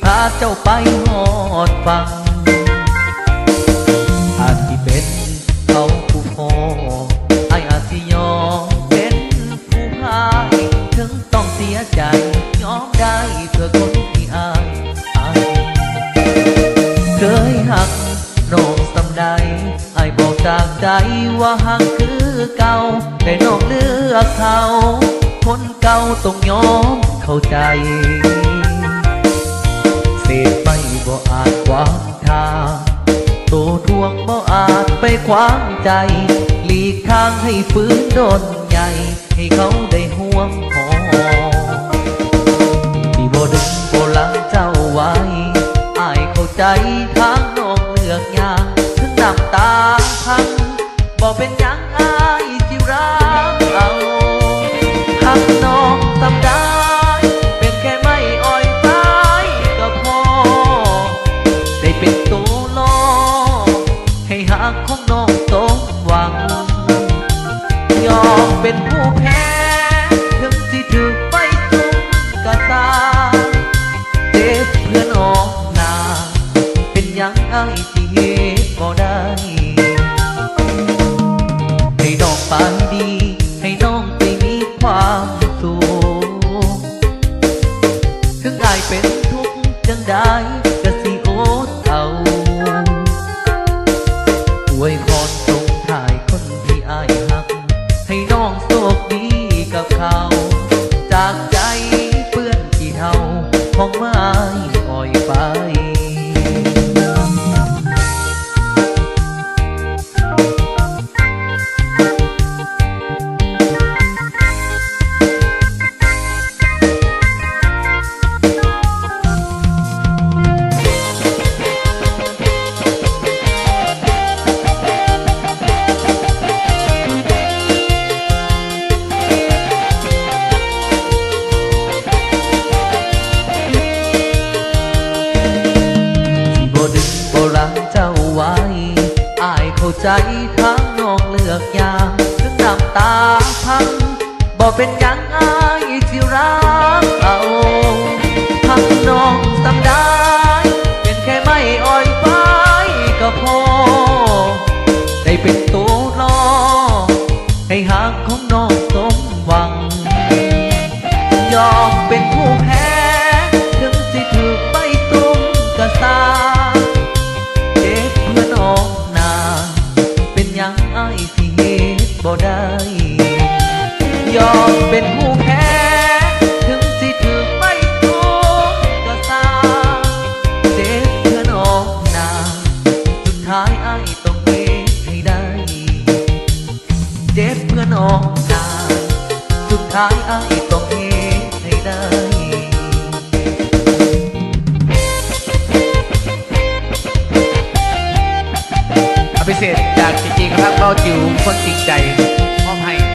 พาเจ้าไปหอดฟังอาจที่เป็นเขาผู้พอไอ้อาจสิยอมเป็นผู้พายถึงต้องเสียใจยอมได้เพื่อคนที่อายเคยหักน้องสำใดไอ้บอกจากใจว่าหักคือเก่าแต่น้องเลือกเขาคนเก่าต้องยอมเข้าใจเศษไม่บ่อาจขวางทางตัวทวงบ่อาจไปขวางใจหลีกทางให้ฟื้นโดนใหญ่ให้เขาได้ห่วงหอที่บ่ดึงบ่ลังเจ้าไว้อ้ายเข้าใจทางน้องเลือกยากถึงน้ำตาพังบ่เป็นยังอ้ายที่รักเอาหักน้องสำได้เป็นแค่ไม่อ่อยไปก็พอได้เป็นตัวล้อให้หักของน้องสมหวังยอมเป็นผู้แพ้ถึงที่ถูกไปจุกกะตาเจ็บเพื่อนออกหน้าเป็นยังไงที่เหตุบ่ได้ให้น้องไปดีให้น้องไปมีความสุขถึงอายเป็นทุกข์จังได้ก็สิอดเอาอวยพรส่งถ่ายคนที่อายหักให้น้องโชคดีกับเขาจากใจเปื้อนขี้เทาของไม้อ่อยไปเข้าใจทางน้องเลือกยามถึงน้ำตาพังบ่เป็นยังอายที่รักเอาพักน้องสำได้เป็นแค่ไม่อ่อยไปก็พอได้เป็นตัวล้อให้หักของน้องสมหวังยอมเป็นผู้แพ้ถึงสิถูกไปตุ้มกระซาเจ็บเพื่อนออกยังอายที่เหตุบ่ได้ยอมเป็นผู้แพ้ถึงสิถูกไม่ทุกก็ตาเจ็บเพื่อนออกหน้าสุดท้ายอายต้องเหตุให้ได้เจ็บเพื่อนออกหน้าสุดท้ายอายต้องเหตุให้ได้พิเศษจากจริงๆครับเราจิ๋วคนจริงใจ